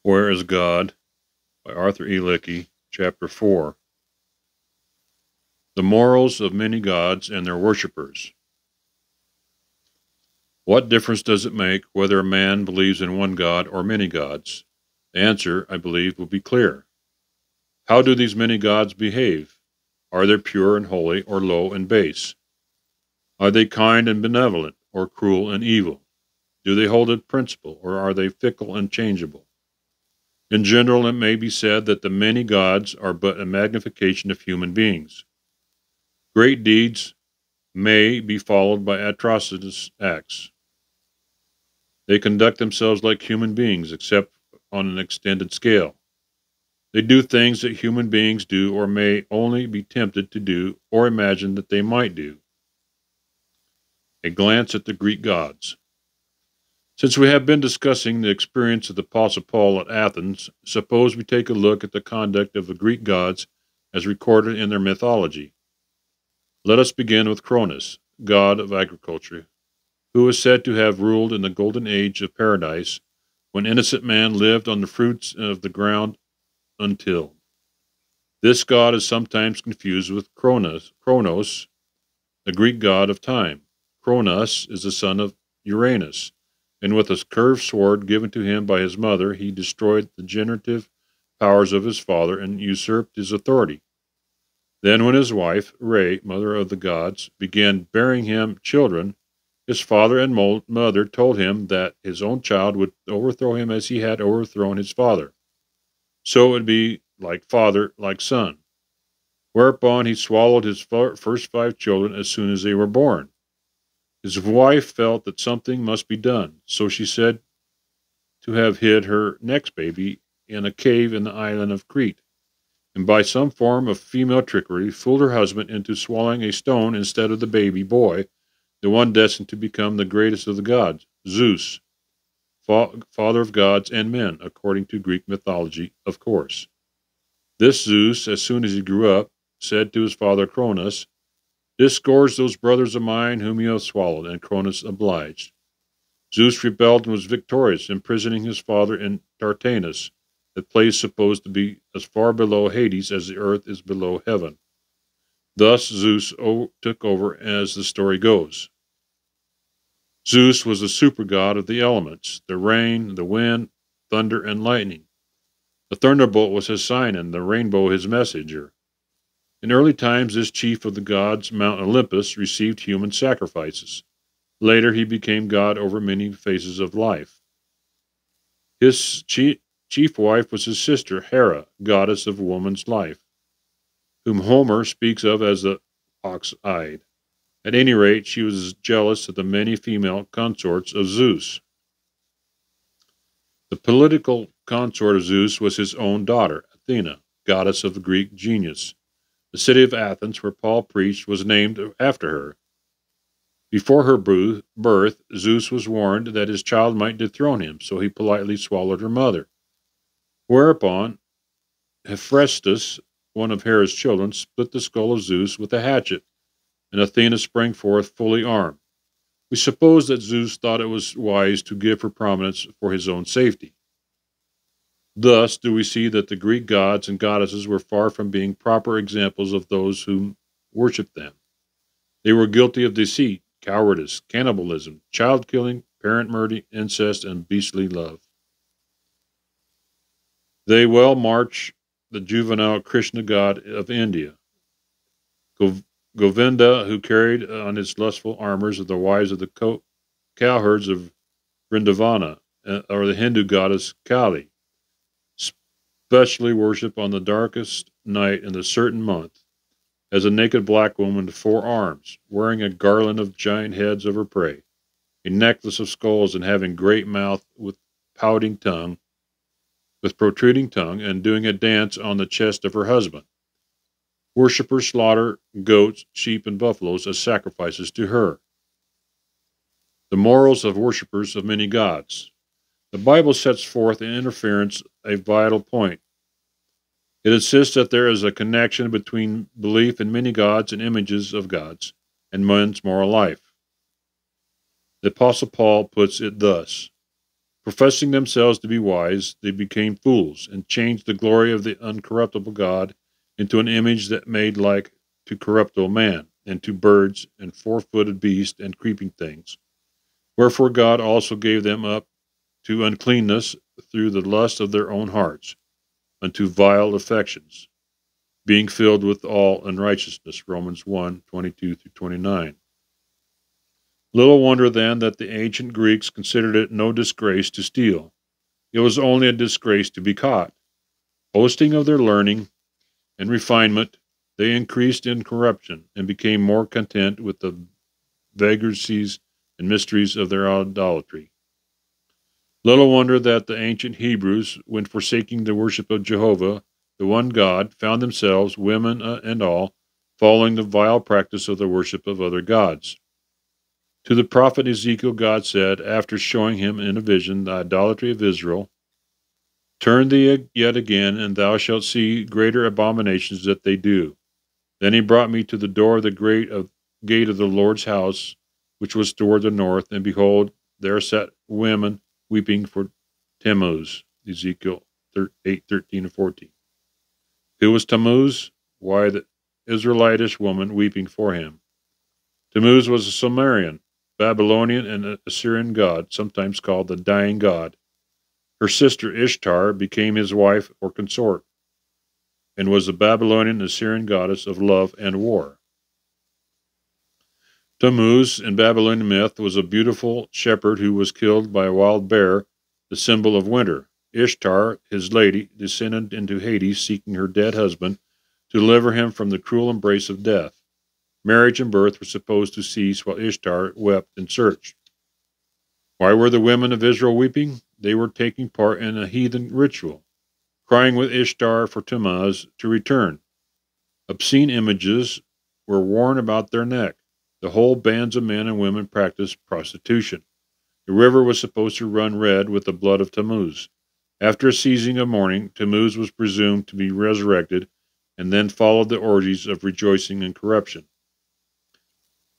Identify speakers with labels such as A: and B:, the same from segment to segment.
A: Where is God? By Arthur E. Leakey, Chapter 4. The Morals of Many Gods and Their Worshippers. What difference does it make whether a man believes in one God or many gods? The answer, I believe, will be clear. How do these many gods behave? Are they pure and holy, or low and base? Are they kind and benevolent, or cruel and evil? Do they hold a principle, or are they fickle and changeable? In general, it may be said that the many gods are but a magnification of human beings. Great deeds may be followed by atrocious acts. They conduct themselves like human beings, except on an extended scale. They do things that human beings do or may only be tempted to do or imagine that they might do. A glance at the Greek gods. Since we have been discussing the experience of the Apostle Paul at Athens, suppose we take a look at the conduct of the Greek gods as recorded in their mythology. Let us begin with Cronus, god of agriculture, who is said to have ruled in the golden age of paradise, when innocent man lived on the fruits of the ground untilled. This god is sometimes confused with Kronos, the Greek god of time. Kronos is the son of Uranus, and with a curved sword given to him by his mother, he destroyed the generative powers of his father and usurped his authority. Then, when his wife, Rhea, mother of the gods, began bearing him children, his father and mother told him that his own child would overthrow him as he had overthrown his father. So it would be like father, like son. Whereupon he swallowed his first 5 children as soon as they were born. His wife felt that something must be done, so she said to have hid her next baby in a cave in the island of Crete, and by some form of female trickery fooled her husband into swallowing a stone instead of the baby boy, the one destined to become the greatest of the gods, Zeus, father of gods and men, according to Greek mythology, of course. This Zeus, as soon as he grew up, said to his father Cronus, "Disgorge those brothers of mine whom you have swallowed," and Cronus obliged. Zeus rebelled and was victorious, imprisoning his father in Tartarus, a place supposed to be as far below Hades as the earth is below heaven. Thus Zeus took over, as the story goes. Zeus was the super god of the elements, the rain, the wind, thunder, and lightning. The thunderbolt was his sign, and the rainbow his messenger. In early times, this chief of the gods, Mount Olympus, received human sacrifices. Later, he became god over many phases of life. His chief wife was his sister, Hera, goddess of woman's life, whom Homer speaks of as the ox-eyed. At any rate, she was jealous of the many female consorts of Zeus. The political consort of Zeus was his own daughter, Athena, goddess of the Greek genius. The city of Athens, where Paul preached, was named after her. Before her birth, Zeus was warned that his child might dethrone him, so he politely swallowed her mother. Whereupon, Hephaestus, one of Hera's children, split the skull of Zeus with a hatchet, and Athena sprang forth fully armed. We suppose that Zeus thought it was wise to give her prominence for his own safety. Thus do we see that the Greek gods and goddesses were far from being proper examples of those who worshipped them. They were guilty of deceit, cowardice, cannibalism, child-killing, parent murder, incest, and beastly love. They well match the juvenile Krishna god of India, Govinda, who carried on his lustful armors of the wives of the cowherds of Vrindavana, or the Hindu goddess Kali, specially worshipped on the darkest night in the certain month, as a naked black woman with 4 arms, wearing a garland of giant heads of her prey, a necklace of skulls, and having great mouth with protruding tongue, and doing a dance on the chest of her husband. Worshippers slaughter goats, sheep, and buffaloes as sacrifices to her. The morals of worshippers of many gods. The Bible sets forth in interference a vital point. It insists that there is a connection between belief in many gods and images of gods and man's moral life. The Apostle Paul puts it thus: Professing themselves to be wise, they became fools and changed the glory of the uncorruptible God into an image that made like to corruptible man, and to birds, and four-footed beasts, and creeping things. Wherefore God also gave them up to uncleanness through the lust of their own hearts, unto vile affections, being filled with all unrighteousness. Romans 1:22-29. Little wonder then that the ancient Greeks considered it no disgrace to steal. It was only a disgrace to be caught. Boasting of their learning and refinement, they increased in corruption, and became more content with the vagaries and mysteries of their idolatry. Little wonder that the ancient Hebrews, when forsaking the worship of Jehovah, the one God, found themselves, women and all, following the vile practice of the worship of other gods. To the prophet Ezekiel, God said, after showing him in a vision the idolatry of Israel, "Turn thee yet again, and thou shalt see greater abominations that they do." Then he brought me to the door of the gate of the Lord's house, which was toward the north, and behold, there sat women weeping for Tammuz. Ezekiel 8:13-14. Who was Tammuz? Why, the Israelitish woman weeping for him. Tammuz was a Sumerian, Babylonian, and Assyrian god, sometimes called the dying god. Her sister Ishtar became his wife or consort, and was the Babylonian Assyrian goddess of love and war. Tammuz, in Babylonian myth, was a beautiful shepherd who was killed by a wild bear, the symbol of winter. Ishtar, his lady, descended into Hades, seeking her dead husband to deliver him from the cruel embrace of death. Marriage and birth were supposed to cease while Ishtar wept and searched. Why were the women of Israel weeping? They were taking part in a heathen ritual, crying with Ishtar for Tammuz to return. Obscene images were worn about their neck. The whole bands of men and women practiced prostitution. The river was supposed to run red with the blood of Tammuz. After a season of mourning, Tammuz was presumed to be resurrected, and then followed the orgies of rejoicing and corruption.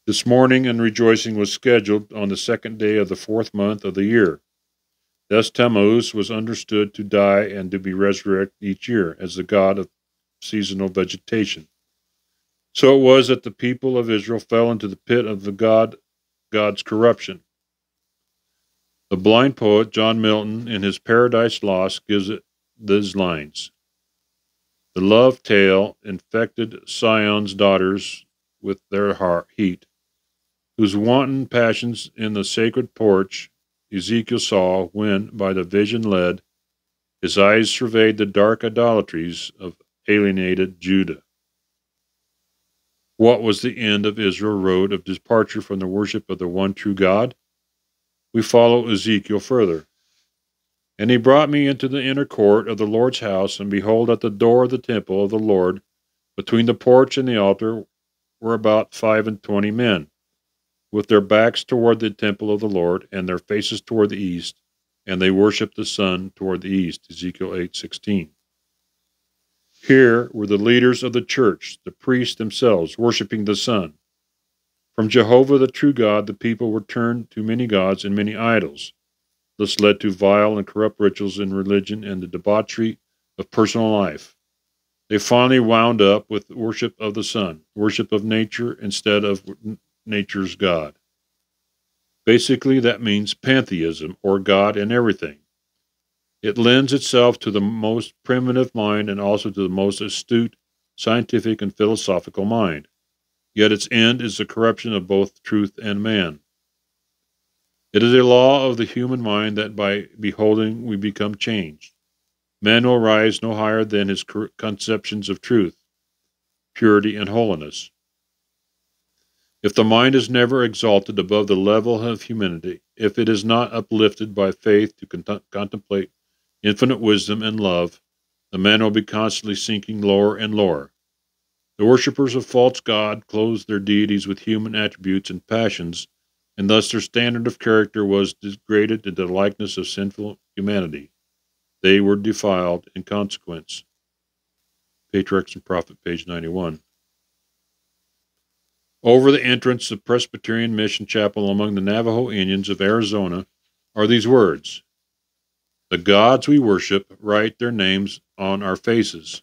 A: This mourning and rejoicing was scheduled on the second day of the fourth month of the year. Thus Tammuz was understood to die and to be resurrected each year as the god of seasonal vegetation. So it was that the people of Israel fell into the pit of the God's corruption. The blind poet John Milton, in his Paradise Lost, gives it these lines: "The love tale infected Sion's daughters with their heat, whose wanton passions in the sacred porch Ezekiel saw when, by the vision led, his eyes surveyed the dark idolatries of alienated Judah." What was the end of Israel's road of departure from the worship of the one true God? We follow Ezekiel further. "And he brought me into the inner court of the Lord's house, and behold, at the door of the temple of the Lord, between the porch and the altar, were about 25 men, with their backs toward the temple of the Lord, and their faces toward the east, and they worshipped the sun toward the east." Ezekiel 8:16. Here were the leaders of the church, the priests themselves, worshiping the sun. From Jehovah the true God, the people were turned to many gods and many idols. This led to vile and corrupt rituals in religion and the debauchery of personal life. They finally wound up with worship of the sun, worship of nature instead of nature's God. Basically, that means pantheism, or God in everything. It lends itself to the most primitive mind and also to the most astute scientific and philosophical mind. Yet its end is the corruption of both truth and man. It is a law of the human mind that by beholding we become changed. Man will rise no higher than his conceptions of truth, purity, and holiness. If the mind is never exalted above the level of humanity, if it is not uplifted by faith to contemplate infinite wisdom and love, the man will be constantly sinking lower and lower. The worshippers of false God clothed their deities with human attributes and passions, and thus their standard of character was degraded to the likeness of sinful humanity. They were defiled in consequence. Patriarchs and Prophet, page 91. Over the entrance of Presbyterian Mission Chapel among the Navajo Indians of Arizona are these words: The gods we worship write their names on our faces.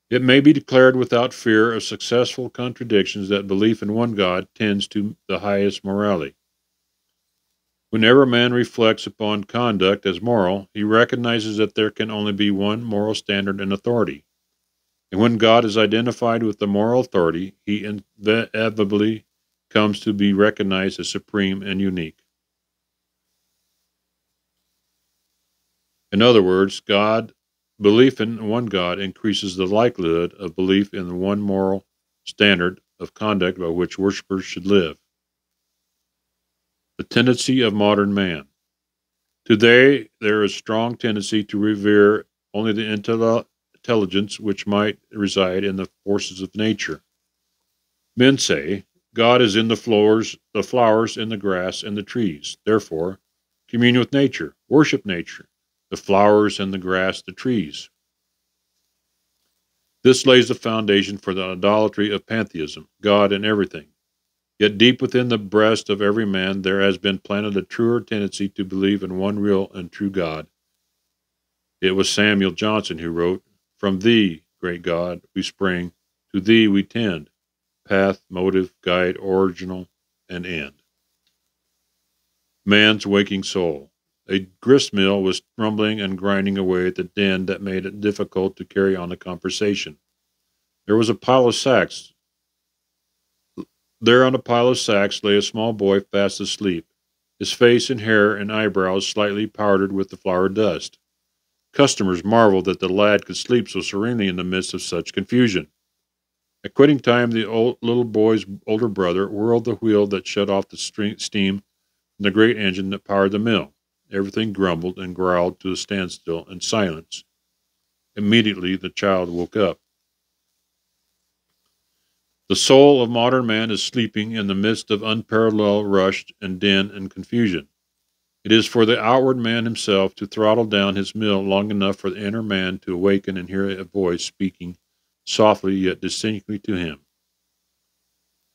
A: It may be declared without fear of successful contradictions that belief in one God tends to the highest morality. Whenever man reflects upon conduct as moral, he recognizes that there can only be one moral standard and authority. And when God is identified with the moral authority, he inevitably comes to be recognized as supreme and unique. In other words, belief in one God increases the likelihood of belief in the one moral standard of conduct by which worshippers should live. The tendency of modern man. Today, there is a strong tendency to revere only the intelligence which might reside in the forces of nature. Men say, God is in the flowers, in the grass, and the trees. Therefore, commune with nature, worship nature, the flowers and the grass, the trees. This lays the foundation for the idolatry of pantheism, God in everything. Yet deep within the breast of every man there has been planted a truer tendency to believe in one real and true God. It was Samuel Johnson who wrote, "From thee, great God, we spring, to thee we tend, path, motive, guide, original, and end." Man's waking soul. A gristmill was rumbling and grinding away at the din that made it difficult to carry on the conversation. There was a pile of sacks. There on a pile of sacks lay a small boy fast asleep, his face and hair and eyebrows slightly powdered with the flour dust. Customers marveled that the lad could sleep so serenely in the midst of such confusion. At quitting time, the little boy's older brother whirled the wheel that shut off the steam from the great engine that powered the mill. Everything grumbled and growled to a standstill and silence. Immediately, the child woke up. The soul of modern man is sleeping in the midst of unparalleled rush and din and confusion. It is for the outward man himself to throttle down his mill long enough for the inner man to awaken and hear a voice speaking softly yet distinctly to him.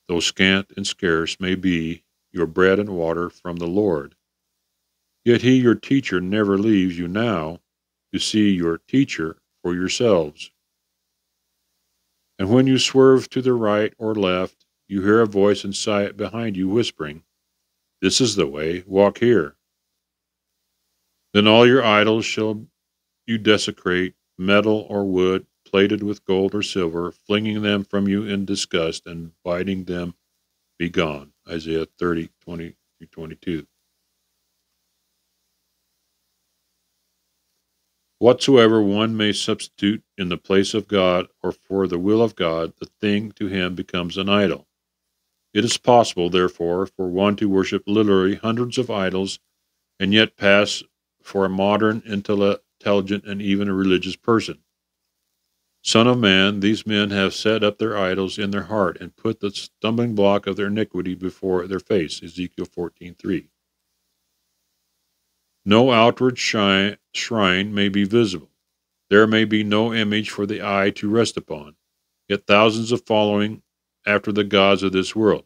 A: Though scant and scarce may be your bread and water from the Lord, yet he, your teacher, never leaves you now to see your teacher for yourselves. And when you swerve to the right or left, you hear a voice inside behind you whispering, "This is the way, walk here." Then all your idols shall you desecrate, metal or wood, plated with gold or silver, flinging them from you in disgust and bidding them be gone. Isaiah 30:20-22. Whatsoever one may substitute in the place of God or for the will of God, the thing to him becomes an idol. It is possible, therefore, for one to worship literally hundreds of idols and yet pass for a modern, intelligent, and even a religious person. Son of man, these men have set up their idols in their heart and put the stumbling block of their iniquity before their face. Ezekiel 14:3. No outward shrine may be visible. There may be no image for the eye to rest upon, yet thousands of following after the gods of this world,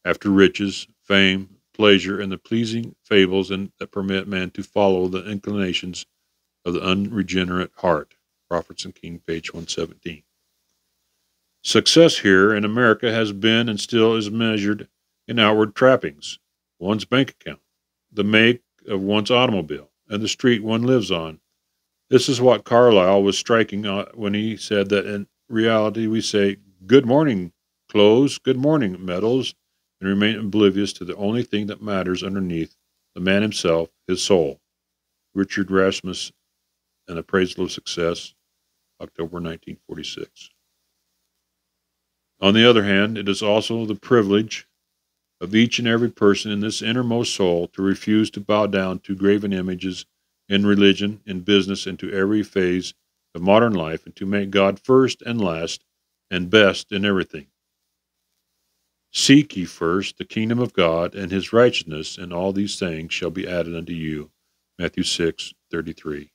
A: after riches, fame, pleasure, and the pleasing fables that permit man to follow the inclinations of the unregenerate heart. Robertson King, page 117. Success here in America has been and still is measured in outward trappings, one's bank account, the make of one's automobile, and the street one lives on. This is what Carlyle was striking when he said that in reality we say, "Good morning, clothes, good morning, metals," and remain oblivious to the only thing that matters underneath, the man himself, his soul. Richard Rasmus, An Appraisal of Success, October 1946. On the other hand, it is also the privilege of each and every person in this innermost soul to refuse to bow down to graven images in religion, in business, and to every phase of modern life, and to make God first and last and best in everything. Seek ye first the kingdom of God and his righteousness, and all these things shall be added unto you. Matthew 6:33.